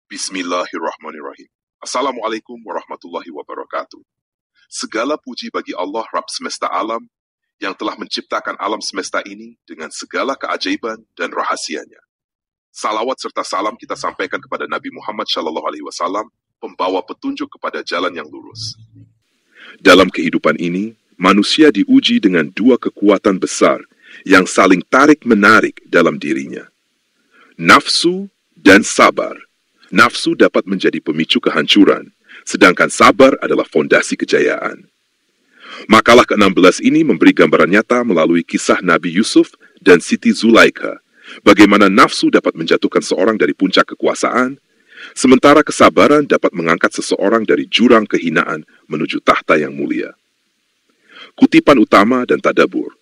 Bismillahirrahmanirrahim. Assalamualaikum warahmatullahi wabarakatuh. Segala puji bagi Allah Rabb semesta alam yang telah menciptakan alam semesta ini dengan segala keajaiban dan rahasianya. Salawat serta salam kita sampaikan kepada Nabi Muhammad SAW, pembawa petunjuk kepada jalan yang lurus. Dalam kehidupan ini, manusia diuji dengan dua kekuatan besar yang saling tarik-menarik dalam dirinya. Nafsu dan sabar. Nafsu dapat menjadi pemicu kehancuran, sedangkan sabar adalah fondasi kejayaan. Makalah ke-16 ini memberi gambaran nyata melalui kisah Nabi Yusuf dan Siti Zulaikha, bagaimana nafsu dapat menjatuhkan seorang dari puncak kekuasaan, sementara kesabaran dapat mengangkat seseorang dari jurang kehinaan menuju tahta yang mulia. Kutipan utama dan tadabbur.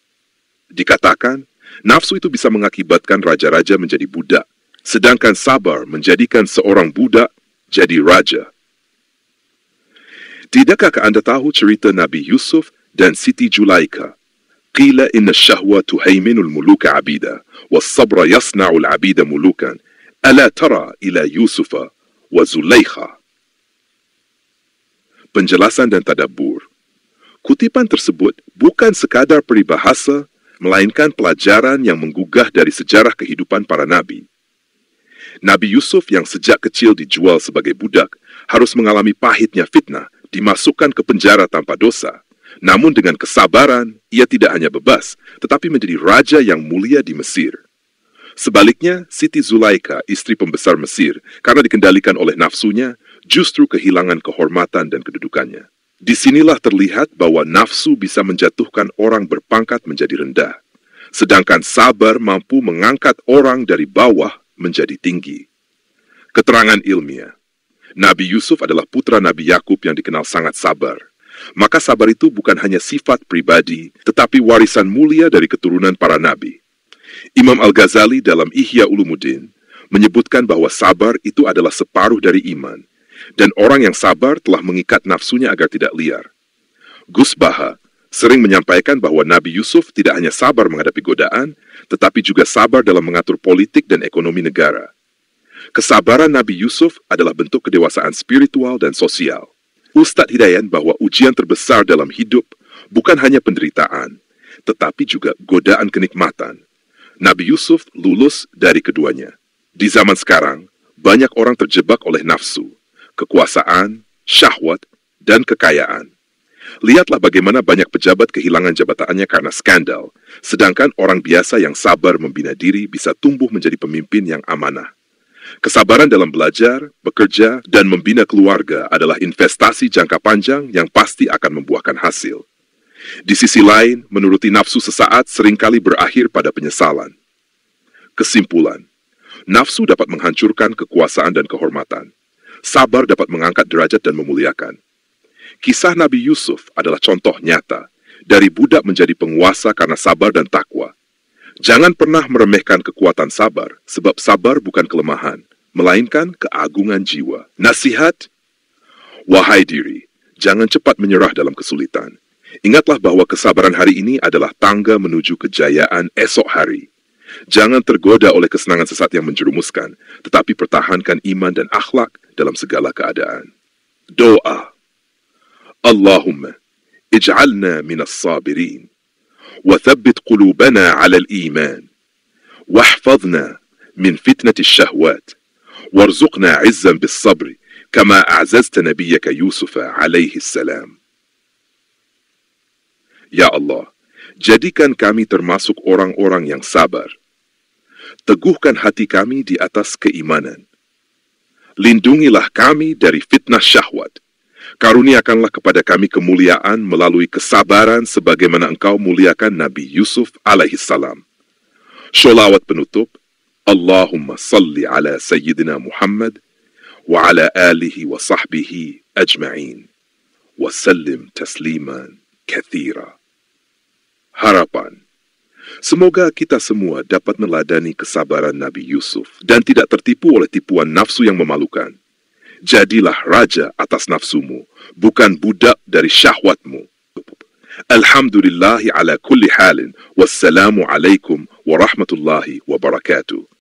Dikatakan, nafsu itu bisa mengakibatkan raja-raja menjadi budak, sedangkan sabar menjadikan seorang budak jadi raja. Tidakkah Anda tahu cerita Nabi Yusuf dan Siti Zulaikha? Qila inna syahwa tuhaiminul muluka abida, was sabra yasna'ul abida mulukan. Ala tara ila Yusufa wa Zulaikha. Penjelasan dan tadabbur. Kutipan tersebut bukan sekadar peribahasa, melainkan pelajaran yang menggugah dari sejarah kehidupan para nabi. Nabi Yusuf yang sejak kecil dijual sebagai budak harus mengalami pahitnya fitnah, dimasukkan ke penjara tanpa dosa. Namun dengan kesabaran, ia tidak hanya bebas, tetapi menjadi raja yang mulia di Mesir. Sebaliknya, Siti Zulaikha, istri pembesar Mesir, karena dikendalikan oleh nafsunya, justru kehilangan kehormatan dan kedudukannya. Disinilah terlihat bahwa nafsu bisa menjatuhkan orang berpangkat menjadi rendah, sedangkan sabar mampu mengangkat orang dari bawah menjadi tinggi. Keterangan ilmiah. Nabi Yusuf adalah putra Nabi Yakub yang dikenal sangat sabar. Maka sabar itu bukan hanya sifat pribadi, tetapi warisan mulia dari keturunan para nabi. Imam Al-Ghazali dalam Ihya Ulumuddin menyebutkan bahwa sabar itu adalah separuh dari iman, dan orang yang sabar telah mengikat nafsunya agar tidak liar. Gus Baha sering menyampaikan bahwa Nabi Yusuf tidak hanya sabar menghadapi godaan, tetapi juga sabar dalam mengatur politik dan ekonomi negara. Kesabaran Nabi Yusuf adalah bentuk kedewasaan spiritual dan sosial. Ustadz Hidayat bahwa ujian terbesar dalam hidup bukan hanya penderitaan, tetapi juga godaan kenikmatan. Nabi Yusuf lulus dari keduanya. Di zaman sekarang, banyak orang terjebak oleh nafsu, kekuasaan, syahwat, dan kekayaan. Lihatlah bagaimana banyak pejabat kehilangan jabatannya karena skandal, sedangkan orang biasa yang sabar membina diri bisa tumbuh menjadi pemimpin yang amanah. Kesabaran dalam belajar, bekerja, dan membina keluarga adalah investasi jangka panjang yang pasti akan membuahkan hasil. Di sisi lain, menuruti nafsu sesaat seringkali berakhir pada penyesalan. Kesimpulan, nafsu dapat menghancurkan kekuasaan dan kehormatan. Sabar dapat mengangkat derajat dan memuliakan. Kisah Nabi Yusuf adalah contoh nyata, dari budak menjadi penguasa karena sabar dan takwa. Jangan pernah meremehkan kekuatan sabar, sebab sabar bukan kelemahan, melainkan keagungan jiwa. Nasihat, wahai diri, jangan cepat menyerah dalam kesulitan. Ingatlah bahwa kesabaran hari ini adalah tangga menuju kejayaan esok hari. Jangan tergoda oleh kesenangan sesat yang menjerumuskan, tetapi pertahankan iman dan akhlak dalam segala keadaan. Doa. Allahumma ij'alna minas sabirin wa thabbit qulubana 'ala al-iman wahfazna min fitnati ash-shahwat warzuqna 'izzan bis-sabr kama a'zazta nabiyyaka Yusuf alaihi salam. Ya Allah, jadikan kami termasuk orang-orang yang sabar. Teguhkan hati kami di atas keimanan. Lindungilah kami dari fitnah syahwat. Karuniakanlah kepada kami kemuliaan melalui kesabaran sebagaimana Engkau muliakan Nabi Yusuf alaihissalam. Sholawat penutup. Allahumma salli ala Sayyidina Muhammad wa ala alihi wa sahbihi ajma'in. Wa sallim tasliman kathira. Harapan. Semoga kita semua dapat meladani kesabaran Nabi Yusuf dan tidak tertipu oleh tipuan nafsu yang memalukan. Jadilah raja atas nafsumu, bukan budak dari syahwatmu. Alhamdulillahi ala kulli halin. Wassalamu alaikum warahmatullahi wabarakatuh.